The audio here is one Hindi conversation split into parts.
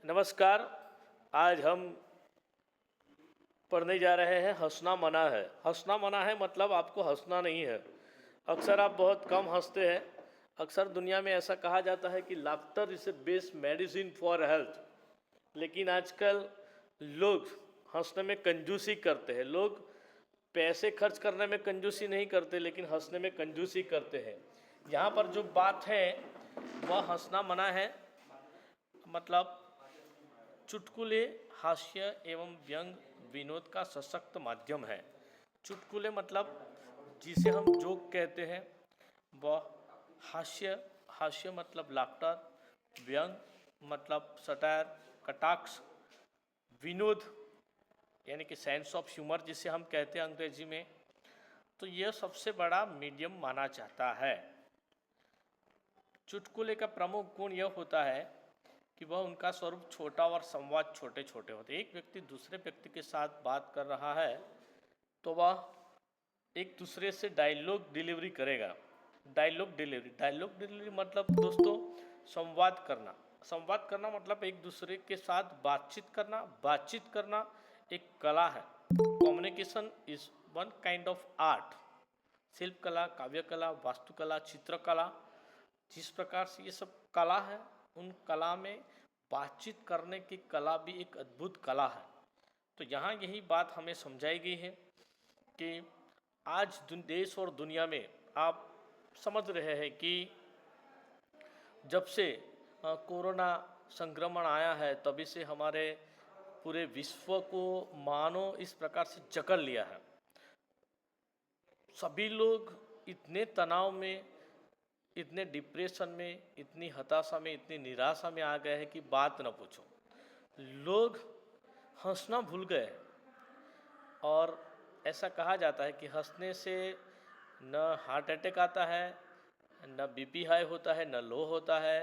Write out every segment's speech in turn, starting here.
नमस्कार। आज हम पढ़ने जा रहे हैं हंसना मना है। हंसना मना है मतलब आपको हंसना नहीं है। अक्सर आप बहुत कम हंसते हैं। अक्सर दुनिया में ऐसा कहा जाता है कि laughter is a best medicine for health. लेकिन आजकल लोग हंसने में कंजूसी करते हैं। लोग पैसे खर्च करने में कंजूसी नहीं करते, लेकिन हंसने में कंजूसी करते हैं। यहाँ पर जो बात है वह हंसना मना है। मतलब चुटकुले हास्य एवं व्यंग विनोद का सशक्त माध्यम है। चुटकुले मतलब जिसे हम जोक कहते हैं वह हास्य, हास्य मतलब लाफ्टर, व्यंग मतलब सटायर कटाक्ष, विनोद यानी कि सेंस ऑफ ह्यूमर जिसे हम कहते हैं अंग्रेजी में, तो यह सबसे बड़ा मीडियम माना जाता है। चुटकुले का प्रमुख गुण यह होता है कि वह उनका स्वरूप छोटा और संवाद छोटे छोटे होते हैं। एक व्यक्ति दूसरे व्यक्ति के साथ बात कर रहा है तो वह एक दूसरे से डायलॉग डिलीवरी करेगा। डायलॉग डिलीवरी मतलब दोस्तों संवाद करना। संवाद करना मतलब एक दूसरे के साथ बातचीत करना एक कला है। Communication is one kind of art. शिल्प कला, काव्य कला, वास्तुकला, चित्रकला, जिस प्रकार से ये सब कला है, उन कला में बातचीत करने की कला भी एक अद्भुत कला है। तो यहाँ यही बात हमें समझाई गई है कि आज देश और दुनिया में आप समझ रहे हैं कि जब से कोरोना संक्रमण आया है तभी से हमारे पूरे विश्व को मानो इस प्रकार से जकड़ लिया है। सभी लोग इतने तनाव में, इतने डिप्रेशन में, इतनी हताशा में, इतनी निराशा में आ गए हैं कि बात न पूछो। लोग हंसना भूल गए और ऐसा कहा जाता है कि हंसने से न हार्ट अटैक आता है, न बीपी हाई होता है, न लो होता है,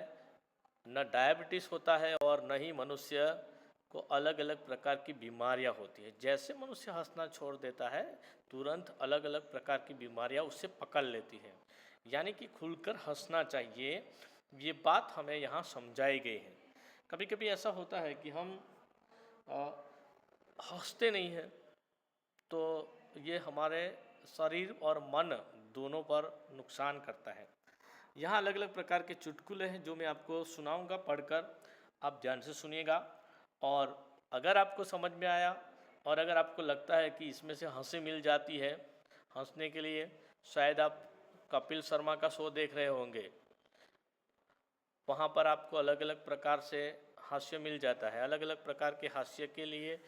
न डायबिटीज़ होता है और न ही मनुष्य को अलग अलग प्रकार की बीमारियां होती है। जैसे मनुष्य हंसना छोड़ देता है तुरंत अलग अलग प्रकार की बीमारियां उससे पकड़ लेती है। यानी कि खुलकर हंसना चाहिए, ये बात हमें यहाँ समझाई गई है। कभी कभी ऐसा होता है कि हम हंसते नहीं हैं तो ये हमारे शरीर और मन दोनों पर नुकसान करता है। यहाँ अलग अलग प्रकार के चुटकुले हैं जो मैं आपको सुनाऊंगा पढ़कर, आप ध्यान से सुनिएगा। और अगर आपको समझ में आया और अगर आपको लगता है कि इसमें से हंसी मिल जाती है हंसने के लिए, शायद आप कपिल शर्मा का शो देख रहे होंगे, वहाँ पर आपको अलग अलग प्रकार से हास्य मिल जाता है। अलग अलग प्रकार के हास्य के लिए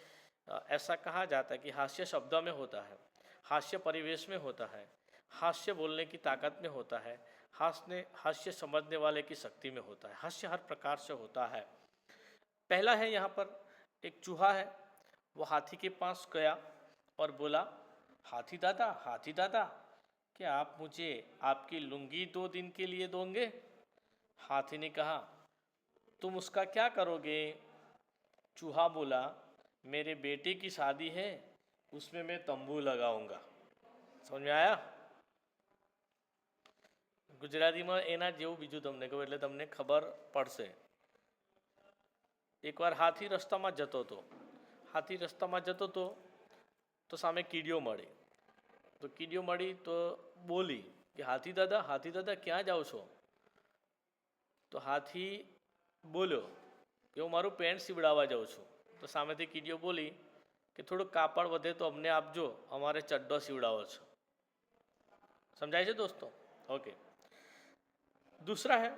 ऐसा कहा जाता है कि हास्य शब्दों में होता है, हास्य परिवेश में होता है, हास्य बोलने की ताकत में होता है, हास्य समझने वाले की शक्ति में होता है। हास्य हर प्रकार से होता है। पहला है यहाँ पर एक चूहा है, वो हाथी के पास गया और बोला, हाथी दादा क्या आप मुझे आपकी लुंगी 2 दिन के लिए दोगे? हाथी ने कहा, तुम उसका क्या करोगे? चूहा बोला, मेरे बेटे की शादी है, उसमें मैं तंबू लगाऊंगा। समझ में आया? ગુજરાતીમાં એના જેવું બીજું તમને કહું એટલે તમને ખબર પડશે। એકવાર હાથી રસ્તામાં જતો હતો તો સામે કીડીઓ મળી। તો કીડીઓ મળી તો બોલી કે હાથી દાદા ક્યાં જાઓ છો? તો હાથી બોલ્યો કે હું મારું પેન્ટ સીવડાવવા જાઉં છું। તો સામેથી કીડીઓ બોલી કે થોડું કાપડ વધે તો અમને આપજો, અમારે ચડ્ડો સીવડાવો છે। समझाए છે दोस्तों? ओके। दूसरा है,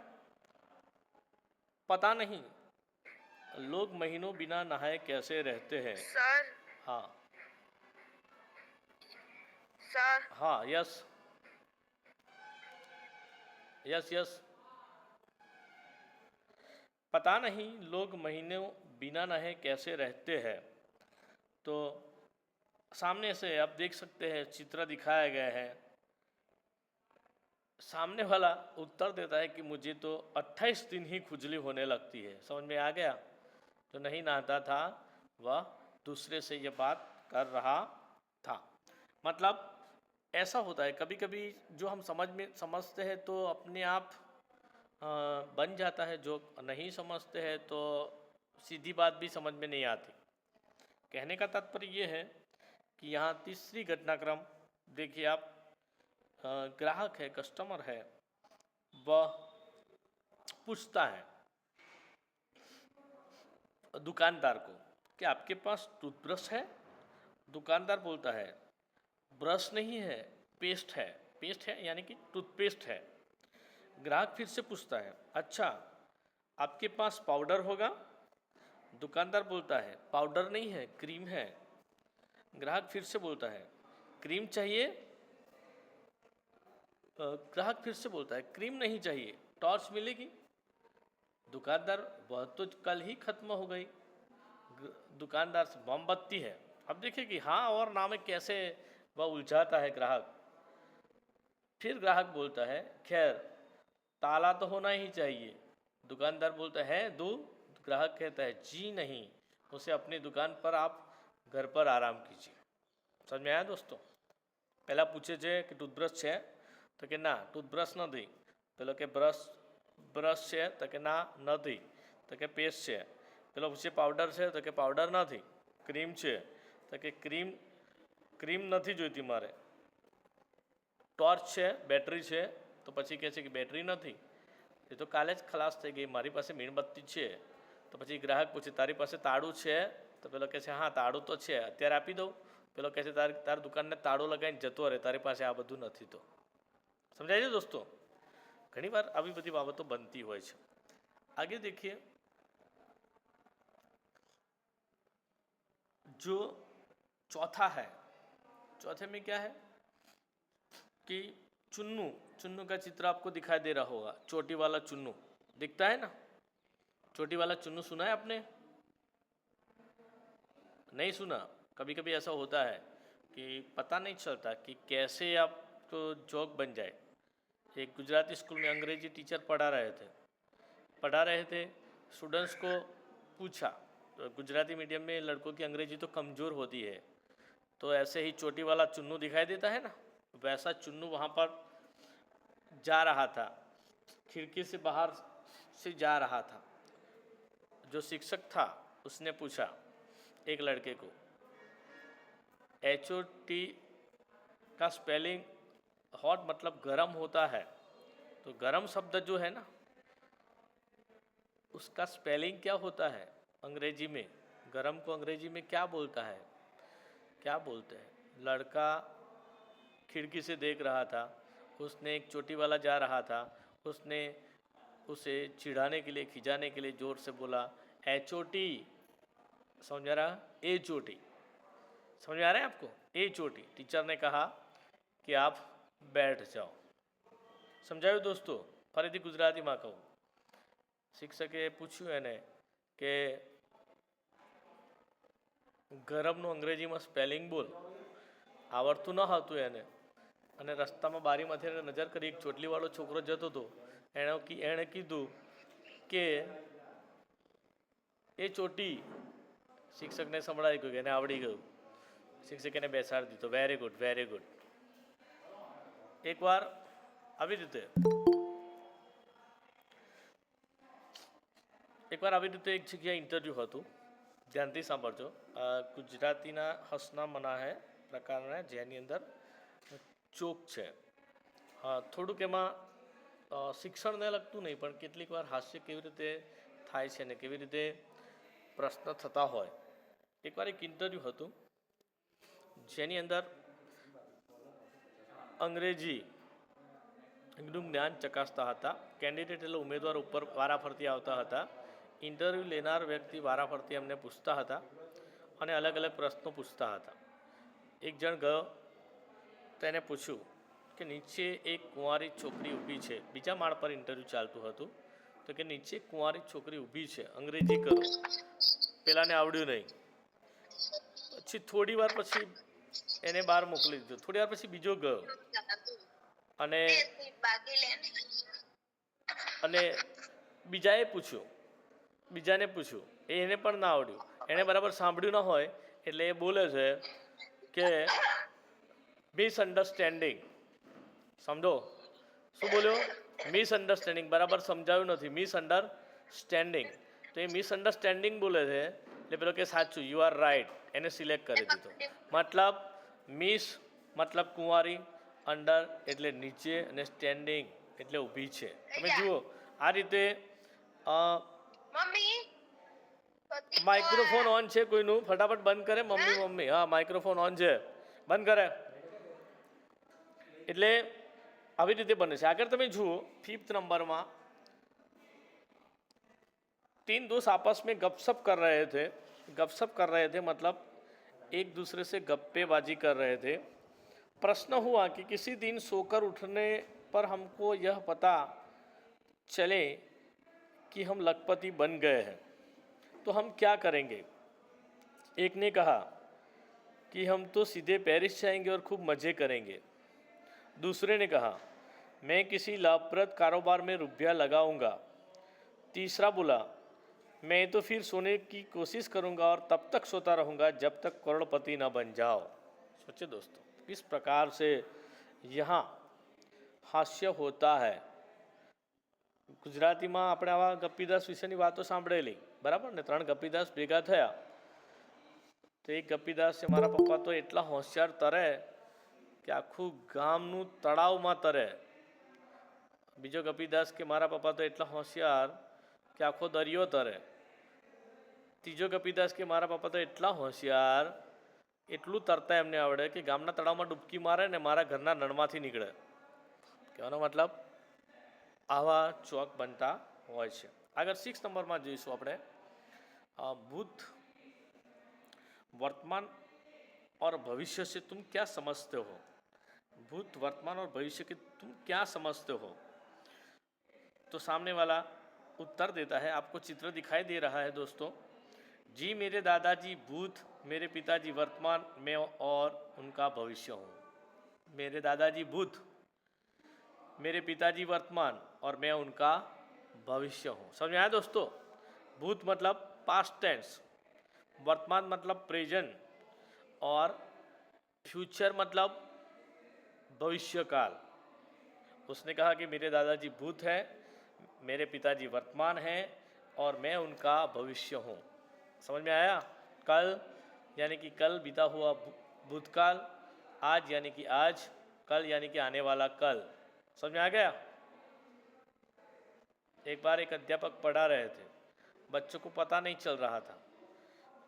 पता नहीं लोग महीनों बिना नहाए कैसे रहते हैं। सर। हाँ सर। हाँ, यस यस यस। पता नहीं लोग महीनों बिना नहाए कैसे रहते हैं। तो सामने से आप देख सकते हैं चित्र दिखाया गया है। सामने वाला उत्तर देता है कि मुझे तो 28 दिन ही खुजली होने लगती है। समझ में आ गया? जो नहीं नहाता था वह दूसरे से ये बात कर रहा था। मतलब ऐसा होता है कभी कभी जो हम समझते हैं तो अपने आप बन जाता है, जो नहीं समझते हैं तो सीधी बात भी समझ में नहीं आती। कहने का तात्पर्य ये है कि यहाँ तीसरी घटनाक्रम देखिए आप, ग्राहक है, कस्टमर है, वह पूछता है दुकानदार को कि आपके पास टूथब्रश है। दुकानदार बोलता है ब्रश नहीं है, पेस्ट है। पेस्ट है यानी कि टूथपेस्ट है। ग्राहक फिर से पूछता है अच्छा आपके पास पाउडर होगा। दुकानदार बोलता है पाउडर नहीं है, क्रीम है। ग्राहक फिर से बोलता है क्रीम चाहिए। ग्राहक फिर से बोलता है क्रीम नहीं चाहिए, टॉर्च मिलेगी। दुकानदार वह तो कल ही खत्म हो गई। दुकानदार से मोमबत्ती है। अब देखिए कि हाँ और ना में कैसे वह उलझाता है ग्राहक। फिर ग्राहक बोलता है खैर ताला तो होना ही चाहिए। दुकानदार बोलता है दो। ग्राहक कहता है जी नहीं, उसे अपनी दुकान पर आप घर पर आराम कीजिए। समझ में आया दोस्तों? पहला पूछे छे कि टूथब्रश है तो कि ना टूथब्रश नहीं। पेलो के ब्रश है तो कि ना नहीं। तो कि पेस्ट है। पेलो पूछे पाउडर है तो कि पाउडर नहीं। क्रीम है तो कि क्रीम नहीं जोईती मारे। टॉर्च है, बैटरी है तो पछी कहे कि बैटरी नहीं। ये तो काले ज खलास थई गई। मारी पासे मीणबत्ती है तो पछी ग्राहक पूछे तारी पासे ताळुं है तो पेलो कहे हाँ ताळुं तो है, अत्यारे आपी दऊं। पेलो कहे तार दुकान ने ताळुं लगाईने जतो रहे, तारी पासे आ बधुं नथी। तो समझाय छे दोस्तों? घणी बार આવી બધી બાબતો બનતી હોય છે। आगे देखिए जो चौथा है, चौथे में क्या है कि चुन्नू का चित्र आपको दिखाई दे रहा होगा। चोटी वाला चुन्नू दिखता है ना। चोटी वाला चुन्नू सुना है आपने? नहीं सुना? कभी कभी ऐसा होता है कि पता नहीं चलता कि कैसे आपको जोक बन जाए। एक गुजराती स्कूल में अंग्रेजी टीचर पढ़ा रहे थे। स्टूडेंट्स को पूछा, तो गुजराती मीडियम में लड़कों की अंग्रेजी तो कमज़ोर होती है, तो ऐसे ही चोटी वाला चुन्नू दिखाई देता है ना, वैसा चुन्नू वहाँ पर जा रहा था, खिड़की से बाहर से जा रहा था। जो शिक्षक था उसने पूछा एक लड़के को HOT का स्पेलिंग, हॉट मतलब गर्म होता है, तो गर्म शब्द जो है ना उसका स्पेलिंग क्या होता है अंग्रेजी में? गर्म को अंग्रेजी में क्या बोलता है, क्या बोलते हैं? लड़का खिड़की से देख रहा था, उसने एक चोटी वाला जा रहा था, उसने उसे चिढ़ाने के लिए, खिजाने के लिए जोर से बोला HOT। समझ आ रहा? HOT समझ आ रहा है आपको? HOT। टीचर ने कहा कि आप बैठ जाओ। समझायो दोस्तों? फरीथी गुजराती में कहूँ। शिक्षके पूछ्યું એને કે ગરમનું અંગ્રેજીમાં સ્પેલિંગ બોલ। આવડતું ન હતું એને, અને રસ્તામાં બારીમાંથી એને નજર કરી એક ચોટલીવાળો છોકરો જતો હતો। એણે કીધું કે એ ચોટી। શિક્ષકને સંભળાઈ ગયું કે એને આવડી ગયું। શિક્ષકે એને બેસાડી દીધો। Very good, very good. એકવાર આવી રીતે એક જગ્યાએ ઇન્ટરવ્યૂ હતું। ધ્યાનથી સાંભળજો। ગુજરાતીના હસના મના હે પ્રકારના જેની અંદર ચોક છે। થોડુંક એમાં શિક્ષણને લગતું નહીં, પણ કેટલીક વાર હાસ્ય કેવી રીતે થાય છે ને કેવી રીતે પ્રશ્ન થતા હોય। એકવાર એક ઇન્ટરવ્યૂ હતું જેની અંદર અંગ્રેજીનું જ્ઞાન ચકાસતા હતા। કેન્ડિડેટ એટલે ઉમેદવાર ઉપર વારાફરતી આવતા હતા। ઇન્ટરવ્યૂ લેનાર વ્યક્તિ વારાફરતી એમને પૂછતા હતા અને અલગ અલગ પ્રશ્નો પૂછતા હતા। એક જણ ગયો, તેને પૂછ્યું કે નીચે એક કુંવારી છોકરી ઊભી છે। બીજા માળ પર ઇન્ટરવ્યૂ ચાલતું હતું, તો કે નીચે એક કુંવારી છોકરી ઊભી છે, અંગ્રેજી કરો। પેલાને આવડ્યું નહીં। પછી થોડી વાર પછી એને બહાર મોકલી દીધો। થોડી વાર પછી બીજો ગયો અને બીજાને પૂછ્યું, એને પણ ના આવડ્યું। એણે બરાબર સાંભળ્યું ન હોય એટલે એ બોલે છે કે મિસઅન્ડરસ્ટેન્ડિંગ। સમજો શું બોલ્યો? મિસઅન્ડરસ્ટેન્ડિંગ, બરાબર સમજાયું નથી, મિસઅન્ડરસ્ટેન્ડિંગ। તો એ મિસઅન્ડરસ્ટેન્ડિંગ બોલે છે એટલે પેલો કે સાચું, યુ આર રાઈટ, એને સિલેક્ટ કરી દીધો. મતલબ મિસ મતલબ કુંવારી, અંડર એટલે નીચે, અને સ્ટેન્ડિંગ એટલે ઊભી છે. તમે જુઓ આ રીતે. માઇક્રોફોન ઓન છે કોઈનું? ફટાફટ બંધ કરે. મમ્મી મમ્મી હા માઇક્રોફોન ઓન છે, બંધ કરે. એટલે આવી રીતે બને છે. આગળ તમે જુઓ 5th નંબરમાં, 3 दोस्त आपस में गपशप कर रहे थे. गपशप कर रहे थे मतलब एक दूसरे से गप्पेबाजी कर रहे थे. प्रश्न हुआ कि किसी दिन सोकर उठने पर हमको यह पता चले कि हम लखपति बन गए हैं तो हम क्या करेंगे. एक ने कहा कि हम तो सीधे पेरिस जाएंगे और खूब मज़े करेंगे. दूसरे ने कहा मैं किसी लाभप्रद कारोबार में रुपया लगाऊंगा. तीसरा बोला मैं तो फिर सोने की कोशिश करूंगा और तब तक सोता रहूंगा जब तक करोड़पति न बन जाओ. सोचिए दोस्तों किस प्रकार से यहाँ हास्य होता है. ગુજરાતીમાં આપણે આવા ગપ્પીદાસ વિશેની વાતો સાંભળેલી, બરાબર ને? 3 ગપ્પીદાસ ભેગા થયા તો એક ગપ્પીદાસ છે, મારા પપ્પા તો એટલા હોશિયાર તરે કે આખું ગામનું તળાવમાં તરે. બીજો ગપ્પીદાસ કે મારા પપ્પા તો એટલા હોશિયાર કે આખો દરિયો તરે. ત્રીજો ગપ્પીદાસ કે મારા પપ્પા તો એટલા હોશિયાર, એટલું તરતા એમને આવડે કે ગામના તળાવમાં ડૂબકી મારે ને મારા ઘરના નળમાંથી નીકળે. કહેવાનો મતલબ આવા ચોક બનતા હોય છે. આગળ 6 નંબરમાં જોઈશું આપણે, भूत वर्तमान और भविष्य से तुम क्या समझते हो. भूत वर्तमान और भविष्य के तुम क्या समझते हो. तो सामने वाला उत्तर देता है. आपको चित्र दिखाई दे रहा है दोस्तों. जी मेरे दादाजी भूत, मेरे पिताजी वर्तमान, मैं और उनका भविष्य हूँ. मेरे दादाजी भूत, मेरे पिताजी वर्तमान और मैं उनका भविष्य हूँ. समझ में आया दोस्तों? भूत मतलब पास्ट टेंस, वर्तमान मतलब प्रेजेंट और फ्यूचर मतलब भविष्य काल. उसने कहा कि मेरे दादाजी भूत हैं, मेरे पिताजी वर्तमान हैं और मैं उनका भविष्य हूँ. समझ में आया? कल यानी कि कल बीता हुआ भूतकाल, आज यानी कि आज, कल यानी कि आने वाला कल. समझ में आ गया? एक बार एक अध्यापक पढ़ा रहे थे, बच्चों को पता नहीं चल रहा था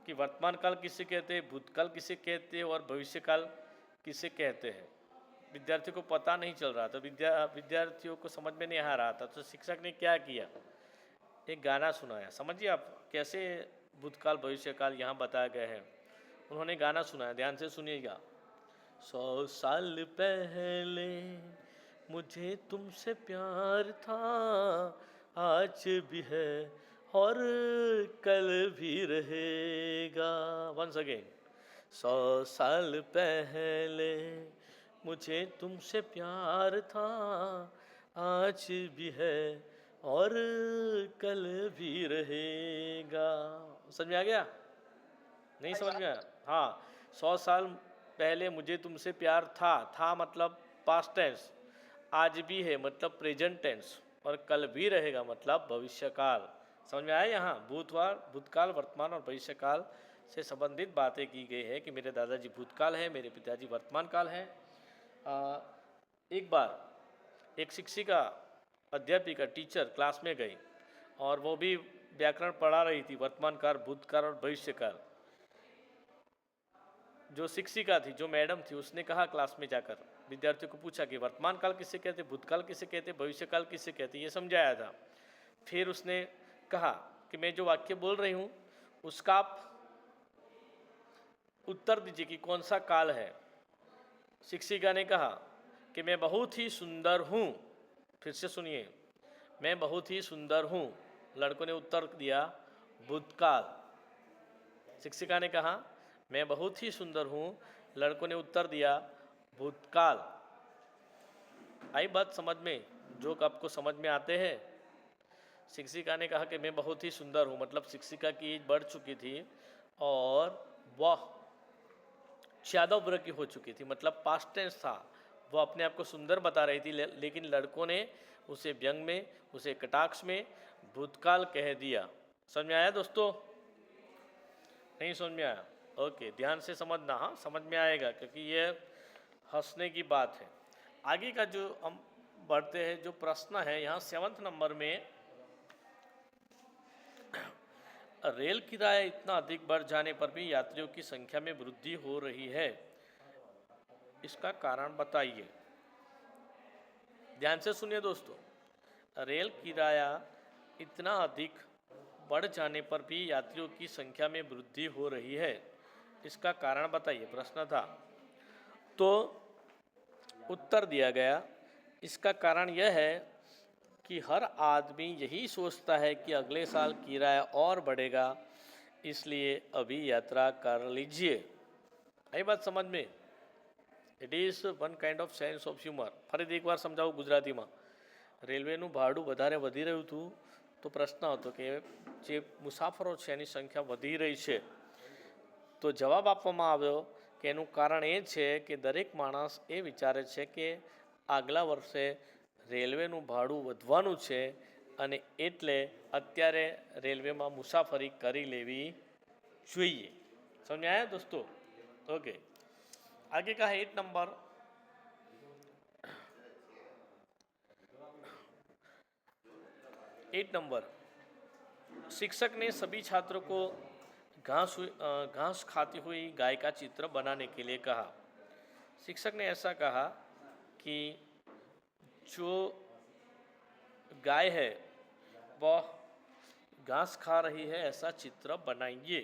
कि वर्तमान काल किसे कहते हैं, भूतकाल किसे कहते हैं और भविष्य काल किसे कहते हैं. विद्यार्थियों को पता नहीं चल रहा था, विद्यार्थियों को समझ में नहीं आ रहा था. तो शिक्षक ने क्या किया, एक गाना सुनाया. समझिए आप कैसे भूतकाल भविष्य काल यहाँ बताए गए हैं. उन्होंने गाना सुनाया, ध्यान से सुनिएगा. 100 साल पहले मुझे तुमसे प्यार था, आज भी है और कल भी रहेगा. Once again. 100 साल पहले मुझे तुमसे प्यार था, आज भी है और कल भी रहेगा. समझ में आ गया? नहीं समझ में आया? हाँ. 100 साल पहले मुझे तुमसे प्यार था मतलब पास्ट टेंस, आज भी है मतलब प्रेजेंट टेंस और कल भी रहेगा मतलब भविष्य काल. समझ में आया? यहाँ भूतकाल, वर्तमान और भविष्य काल से संबंधित बातें की गई है कि मेरे दादाजी भूतकाल है, मेरे पिताजी वर्तमान काल है. एक बार एक शिक्षिका, अध्यापिका, टीचर क्लास में गई और वो भी व्याकरण पढ़ा रही थी, वर्तमान काल, भूतकाल और भविष्य काल. जो शिक्षिका थी, जो मैडम थी, उसने कहा क्लास में जाकर, विद्यार्थियों को पूछा कि वर्तमान काल किसे कहते, भूतकाल किसे कहते, भविष्य काल किसे कहते. ये समझाया था. फिर उसने कहा कि मैं जो वाक्य बोल रही हूँ उसका आप उत्तर दीजिए कि कौन सा काल है. शिक्षिका ने कहा कि मैं बहुत ही सुंदर हूँ. फिर से सुनिए, मैं बहुत ही सुंदर हूँ. लड़कों ने उत्तर दिया भूतकाल. शिक्षिका ने कहा मैं बहुत ही सुंदर हूँ, लड़कों ने उत्तर दिया भूतकाल. आई बात समझ में? जो आपको समझ में आते हैं. शिक्षिका ने कहा कि मैं बहुत ही सुंदर हूँ, मतलब शिक्षिका की एज बढ़ चुकी थी और वह ज़्यादा उम्र की हो चुकी थी, मतलब पास्ट टेंस था. वो अपने आप को सुंदर बता रही थी, लेकिन लड़कों ने उसे व्यंग में, उसे कटाक्ष में भूतकाल कह दिया. समझ में आया दोस्तों? नहीं समझ में आया? ओके, ध्यान से समझना। हाँ, समझ में आएगा क्योंकि ये हंसने की बात है। आगे का जो हम बढ़ते हैं, जो प्रश्न है यहाँ 7वें नंबर में, रेल किराया इतना अधिक बढ़ जाने पर भी यात्रियों की संख्या में वृद्धि हो रही है, इसका कारण बताइए। ध्यान से सुनिए दोस्तों, रेल किराया इतना अधिक बढ़ जाने पर भी यात्रियों की संख्या में वृद्धि हो रही है, इसका कारण बताइए, प्रश्न था। तो उत्तर दिया गया, इसका कारण यह है कि हर आदमी यही सोचता है कि अगले साल किराया और बढ़ेगा, इसलिए अभी यात्रा कर लीजिए। आई बात समझ में? It is one kind of sense of humour. ફરીથી એકવાર સમજાવું ગુજરાતીમાં। રેલવેનું ભાડું વધારે વધી રહ્યું હતું તો પ્રશ્ન હતો કે જે મુસાફરો છે એની સંખ્યા વધી રહી છે, તો જવાબ આપવામાં આવ્યો કે એનું કારણ એ છે કે દરેક માણસ એ વિચારે છે કે આગલા વર્ષે રેલવેનું ભાડું વધવાનું છે અને એટલે અત્યારે રેલવેમાં મુસાફરી કરી લેવી જોઈએ। સમજ આયા દોસ્તો? ઓકે, आगे का है 8 नंबर। शिक्षक ने सभी छात्रों को घास खाती हुई गाय का चित्र बनाने के लिए कहा। शिक्षक ने ऐसा कहा कि जो गाय है वह घास खा रही है, ऐसा चित्र बनाइए।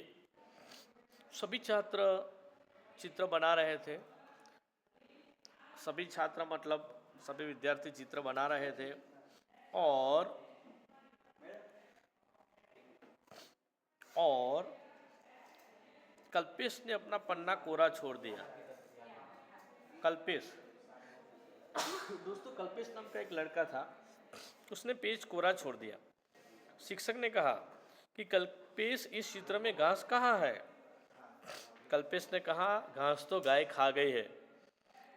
सभी छात्र चित्र बना रहे थे। सभी छात्र मतलब सभी विद्यार्थी चित्र बना रहे थे और कल्पेश ने अपना पन्ना कोरा छोड़ दिया। कल्पेश दोस्तों, कल्पेश नाम का एक लड़का था, उसने पेज कोरा छोड़ दिया। शिक्षक ने कहा कि कल्पेश, इस चित्र में घास कहाँ है? कल्पेश ने कहा, घास तो गाय खा गई है।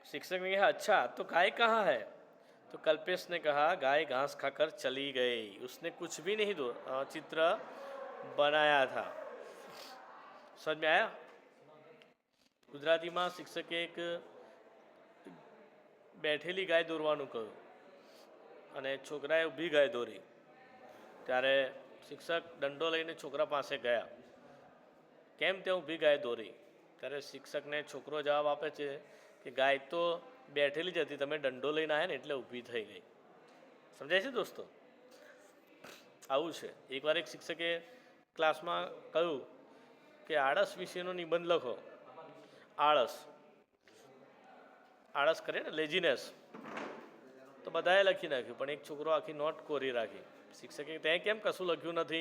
शिक्षक ने कहा, अच्छा तो गाय कहाँ है? तो कल्पेश ने कहा, गाय घास खाकर चली गई, उसने कुछ भी नहीं चित्र बनाया था। समझ में आया? गुजराती में शिक्षक एक બેઠેલી ગાય દોરવાનું કહ્યું અને છોકરાએ ઊભી ગાય દોરી, ત્યારે શિક્ષક દંડો લઈને છોકરા પાસે ગયા, કેમ તે ઊભી ગાય દોરી? ત્યારે શિક્ષકને છોકરો જવાબ આપે છે કે ગાય તો બેઠેલી જ હતી, તમે દંડો લઈને આવ્યા ને એટલે ઊભી થઈ ગઈ। સમજાય છે દોસ્તો? આવું છે। એકવાર એક શિક્ષકે ક્લાસમાં કહ્યું કે આળસ વિશેનો નિબંધ લખો। આળસ કરે ને, લેઝીનેસ, તો બધાએ લખી નાખ્યું, પણ એક છોકરો આખી નોટ કોરી રાખી। શિક્ષકે તે કેમ કશું લખ્યું નથી?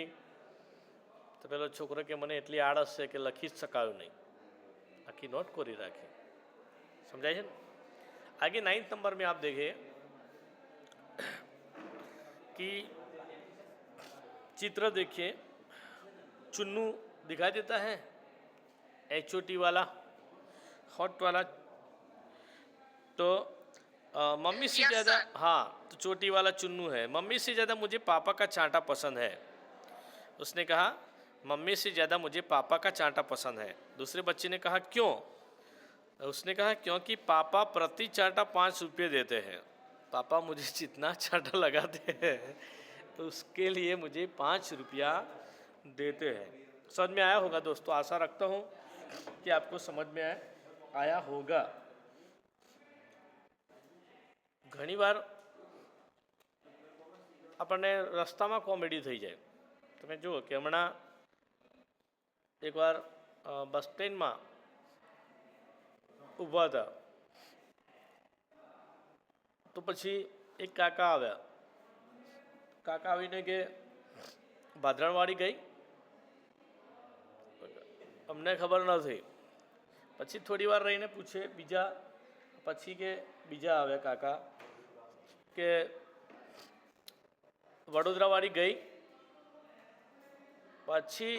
તો પેલો છોકરો કે મને એટલી આળસ છે કે લખી જ શકાયું નહીં, આખી નોટ कोरी રાખી। समझाए છે? आगे 9th नंबर में आप देखिए कि चित्र देखिए, चुन्नू दिखाई देता है, HOT वाला, हॉट वाला। तो मम्मी से ज़्यादा, हाँ तो चोटी वाला चुन्नू है। मम्मी से ज़्यादा मुझे पापा का चांटा पसंद है। उसने कहा, मम्मी से ज़्यादा मुझे पापा का चांटा पसंद है। दूसरे बच्चे ने कहा, क्यों? उसने कहा, क्योंकि पापा प्रति चांटा 5 रुपये देते हैं। पापा मुझे जितना चांटा लगाते हैं तो उसके लिए मुझे 5 रुपया देते हैं। समझ में आया होगा दोस्तों? आशा रखता हूँ कि आपको समझ में आया होगा। घनी बार अपने रस्ता में कॉमेडी थी जाए। તમે જુઓ કે હમણાં એકવાર બસ સ્ટેન્ડમાં ઊભા હતા તો પછી એક કાકા આવ્યા। કાકા આવીને કે ભાદરણવાડી ગઈ? અમને ખબર નથી। પછી થોડી વાર રહીને પૂછે બીજા, પછી કે બીજા આવ્યા કાકા કે વડોદરાવાળી ગઈ? પછી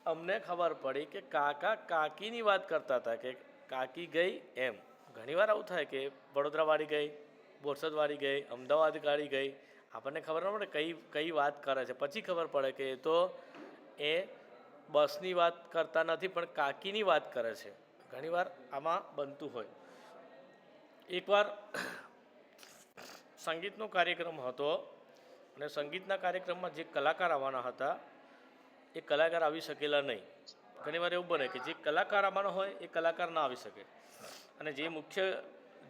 અમને ખબર પડી કે કાકા કાકીની વાત કરતા હતા કે કાકી ગઈ એમ। ઘણીવાર આવું થાય કે વડોદરાવાળી ગઈ, બોરસદવાળી ગઈ, અમદાવાદવાળી ગઈ, આપણને ખબર ન પડે કઈ વાત કરે છે, પછી ખબર પડે કે એ તો એ બસની વાત કરતા નથી પણ કાકીની વાત કરે છે. ઘણીવાર આમાં બનતું હોય. એકવાર સંગીતનો કાર્યક્રમ હતો અને સંગીતના કાર્યક્રમમાં જે કલાકાર આવવાના હતા એ કલાકાર આવી શકેલા નહીં. ઘણીવાર એવું બને કે જે કલાકાર આવવાનો હોય એ કલાકાર ના આવી શકે અને જે મુખ્ય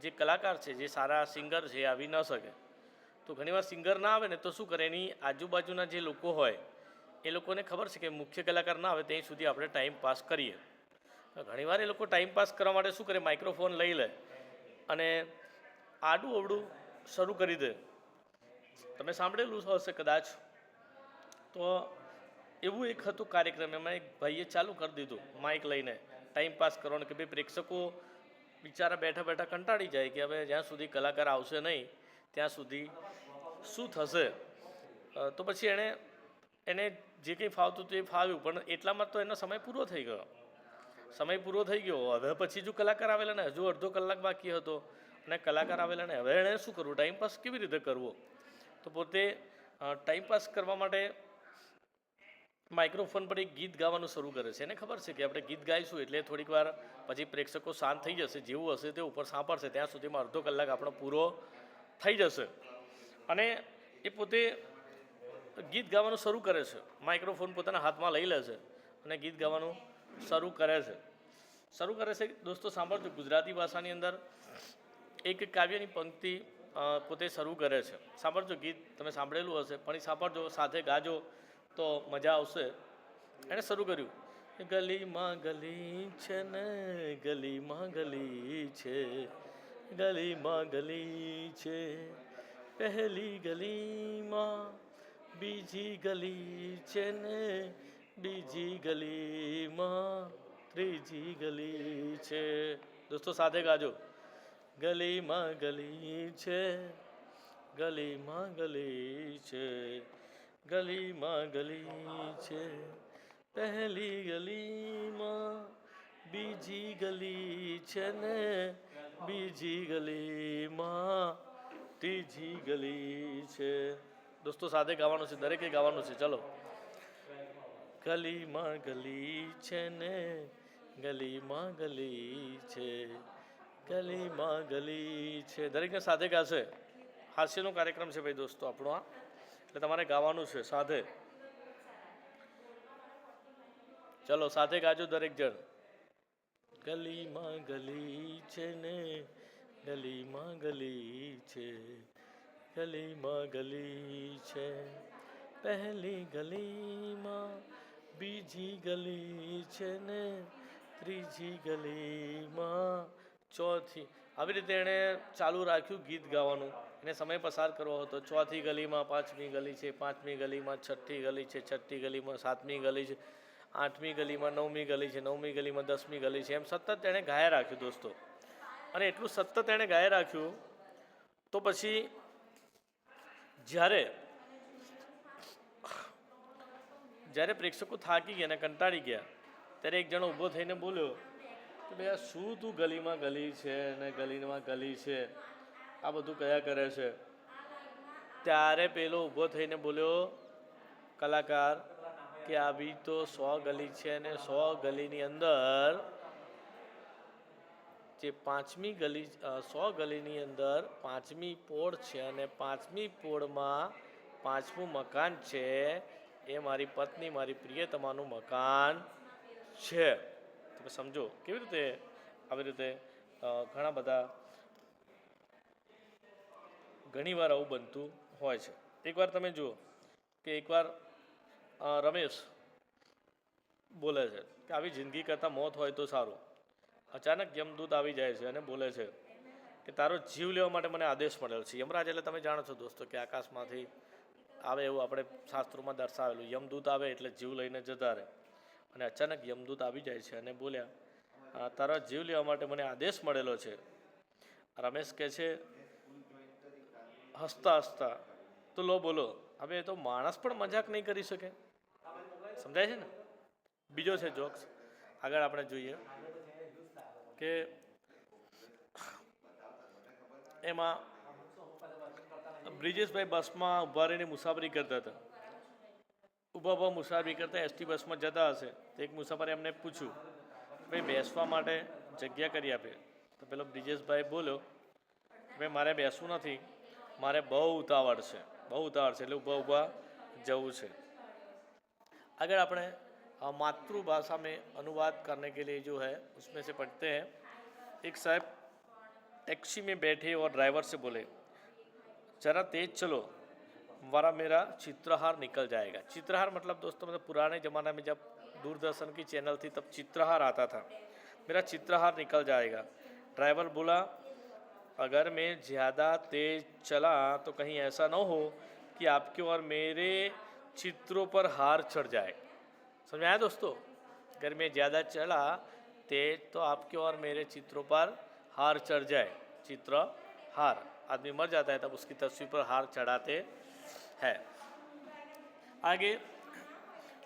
જે કલાકાર છે, જે સારા સિંગર છે, એ આવી ન શકે. તો ઘણીવાર સિંગર ના આવે ને તો શું કરે, એની આજુબાજુના જે લોકો હોય એ લોકોને ખબર છે કે મુખ્ય કલાકાર ના આવે ત્યાં સુધી આપણે ટાઈમ પાસ કરીએ. ઘણીવાર એ લોકો ટાઈમ પાસ કરવા માટે શું કરે, માઇક્રોફોન લઈ લે અને આડું અવડું શરૂ કરી દે. તમે સાંભળેલું હશે કદાચ. તો એવું એક હતું કાર્યક્રમ, એમાં એક ભાઈએ ચાલુ કરી દીધું માઇક લઈને ટાઈમ પાસ કરવાનું કે ભાઈ પ્રેક્ષકો બિચારા બેઠા બેઠા કંટાળી જાય કે હવે જ્યાં સુધી કલાકાર આવશે નહીં ત્યાં સુધી શું થશે. તો પછી એને જે કંઈ ફાવતું હતું એ ફાવ્યું, પણ એટલામાં તો એનો સમય પૂરો થઈ ગયો. સમય પૂરો થઈ ગયો. હવે પછી જો કલાકાર આવેલા ને હજુ અડધો કલાક બાકી હતો અને કલાકાર આવેલા ને હવે એણે શું કરવું, ટાઈમપાસ કેવી રીતે કરવો. તો પોતે ટાઈમપાસ કરવા માટે માઇક્રોફોન પર એક ગીત ગાવાનું શરૂ કરે છે. એને ખબર છે કે આપણે ગીત ગાઈશું એટલે થોડીક વાર પછી પ્રેક્ષકો શાંત થઈ જશે, જેવું હશે તે ઉપર સાંભળશે, ત્યાં સુધીમાં અડધો કલાક આપણો પૂરો થઈ જશે. અને એ પોતે ગીત ગાવાનું શરૂ કરે છે. માઇક્રોફોન પોતાના હાથમાં લઈ લે છે અને ગીત ગાવાનું શરૂ કરે છે. દોસ્તો સાંભળજો, ગુજરાતી ભાષાની અંદર એક કાવ્યની પંક્તિ પોતે શરૂ કરે છે. સાંભળજો, ગીત તમે સાંભળેલું હશે પણ એ સાંભળજો, સાથે ગાજો તો મજા આવશે. એણે શરૂ કર્યું, ગલીમાં ગલી છે ને ગલીમાં ગલી છે, ગલીમાં ગલી છે, પહેલી ગલીમાં બીજી ગલી છે ને બીજી ગલીમાં ત્રીજી ગલી છે. દોસ્તો સાથે ગાજો, ગલીમાં ગલી છે, ગલીમાં ગલી છે, ગલીમાં ગલી છે, પહેલી ગલીમાં બીજી ગલી છે ને બીજી ગલીમાં ત્રીજી ગલી છે. દોસ્તો સાથે ગાવાનું છે, દરેકે ગાવાનું છે. ચલો, ગલીમાં ગલી છે ને ગલીમાં ગલી છે, ગલીમાં ગલી છે. દરેકને સાથે ગાશે. હાસ્યનો કાર્યક્રમ છે ભાઈ દોસ્તો આપણો આ, એટલે તમારે ગાવાનું છે સાથે. ચલો સાથે ગાજો દરેક જણ. ગલીમાં ગલી છે ને ગલીમાં ગલી છે, ગલીમાં ગલી છે, પહેલી ગલીમાં બીજી ગલી છે ને ત્રીજી ગલીમાં ચોથી. આવી રીતે એણે ચાલુ રાખ્યું ગીત ગાવાનું. એને સમય પસાર કરવો હતો. ચોથી ગલીમાં પાંચમી ગલી છે, પાંચમી ગલીમાં છઠ્ઠી ગલી છે, છઠ્ઠી ગલીમાં સાતમી ગલી છે, આઠમી ગલીમાં નવમી ગલી છે, નવમી ગલીમાં દસમી ગલી છે. એમ સતત એણે ગાયા રાખ્યું દોસ્તો. અને એટલું સતત એણે ગાયા રાખ્યું તો પછી જ્યારે પ્રેક્ષકો થાકી ગયા અને કંટાળી ગયા ત્યારે એક જણો ઊભો થઈને બોલ્યો કે ભાઈ આ શું તું ગલીમાં ગલી છે ને ગલીમાં ગલી છે, આ બધું કયા કરે છે. ત્યારે પેલો ઊભો થઈને બોલ્યો કલાકાર કે આવી તો 100 ગલી છે અને 100 ગલીની અંદર જે પાંચમી ગલી 100 ગલીની અંદર પાંચમી પોળ છે અને પાંચમી પોળમાં પાંચમું મકાન છે, એ મારી પત્ની મારી પ્રિયતમાનું મકાન છે. તમે સમજો કેવી રીતે આવી રીતે ઘણા બધા ઘણીવાર આવું બનતું હોય છે. એકવાર તમે જુઓ કે એકવાર રમેશ બોલે છે કે આવી જિંદગી કરતાં મોત હોય તો સારું. અચાનક યમદૂત આવી જાય છે અને બોલે છે કે તારો જીવ લેવા માટે મને આદેશ મળેલો છે. યમરાજ એટલે તમે જાણો છો દોસ્તો કે આકાશમાંથી આવે એવું આપણે શાસ્ત્રોમાં દર્શાવેલું. યમદૂત આવે એટલે જીવ લઈને જતા રહે. અને અચાનક યમદૂત આવી જાય છે અને બોલ્યા તારા જીવ લેવા માટે મને આદેશ મળેલો છે. રમેશ કહે છે હસતા હસતા તો લો બોલો. હવે એ તો માણસ પણ મજાક નહીં કરી શકે. સમજાય છે ને. બીજો છે જોક્સ. આગળ આપણે જોઈએ કે એમાં બ્રિજેશભાઈ બસમાં ઊભા રહીને મુસાફરી કરતા હતા ઊભા ઊભા મુસાફરી કરતા એસટી બસમાં જતા હશે તો એક મુસાફરે એમને પૂછ્યું, ભાઈ બેસવા માટે જગ્યા કરી આપે. તો પેલો બ્રિજેશભાઈ બોલ્યો, ભાઈ મારે બેસવું નથી, મારે બહુ ઉતાવળ છે એટલે ઊભા ઊભા જવું છે. अगर अपने मातृभाषा में अनुवाद करने के लिए जो है उसमें से पढ़ते हैं, एक साहब टैक्सी में बैठे और ड्राइवर से बोले, जरा तेज चलो वरना मेरा चित्रहार निकल जाएगा. चित्रहार मतलब दोस्तों मतलब पुराने ज़माने में जब दूरदर्शन की चैनल थी तब चित्रहार आता था. मेरा चित्रहार निकल जाएगा. ड्राइवर बोला, अगर मैं ज़्यादा तेज चला तो कहीं ऐसा न हो कि आपके और मेरे चित्रों पर हार चढ़ जाए. समझ आया दोस्तों? अगर मैं ज़्यादा चला तेज तो आपके और मेरे चित्रों पर हार चढ़ जाए. चित्र हार, आदमी मर जाता है तब उसकी तस्वीर पर हार चढ़ाते हैं. आगे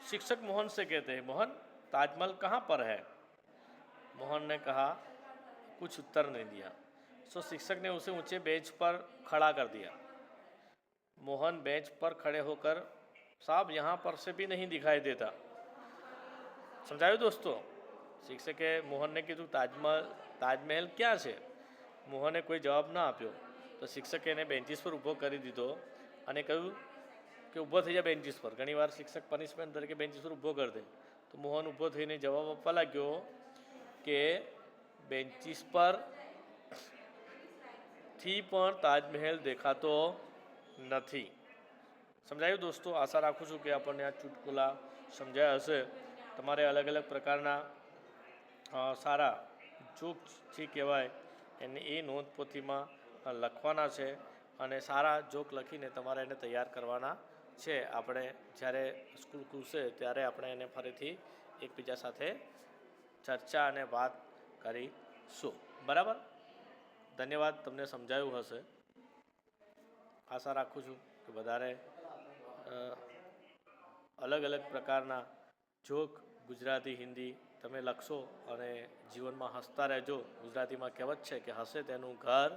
शिक्षक मोहन से कहते हैं, मोहन ताजमहल कहाँ पर है? मोहन ने कहा, कुछ उत्तर नहीं दिया. सो शिक्षक ने उसे ऊंचे बेंच पर खड़ा कर दिया. मोहन बेंच पर खड़े होकर, साहब यहाँ पर से भी नहीं दिखाई देता. समझायो दोस्तों? शिक्षके मोहनने कीधुं ताजमहल क्या है? मोहने कोई जवाब ना आप्यो तो शिक्षके एने बेंचीस पर ऊभो करी दीधो अने कह्युं कि ऊभो थई जा बेंचीस पर. घणीवार शिक्षक पनिशमेंट तरीके बेंचीस पर ऊभो कर दे तो मोहन ऊभो थईने जवाब आपवा लाग्यो कि बेंचीस पर थी पण ताजमहल देखातो નથી. समझाયું दोस्तों? आशा राखું છું કે આપણને આ ચુટકુલા સમજાયા હશે. તમારે અલગ અલગ પ્રકારના સારા જોક જે કહેવાય એને એ નોંધપોથીમાં લખવાના છે અને સારા જોક લખીને તમારે એને તૈયાર કરવાના છે. આપણે જ્યારે સ્કૂલ ખુલશે ત્યારે આપણે એને ફરીથી એકબીજા સાથે ચર્ચા અને વાત કરીશું. બરાબર? ધન્યવાદ. તમને સમજાયું હશે. આશા રાખું છું કે વધારે અલગ અલગ પ્રકારના જોક ગુજરાતી હિન્દી તમે લખશો અને જીવનમાં હસતા રહેજો. ગુજરાતીમાં કહેવત છે કે હસે તેનું ઘર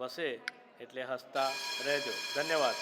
વસે એટલે હસતા રહેજો. ધન્યવાદ.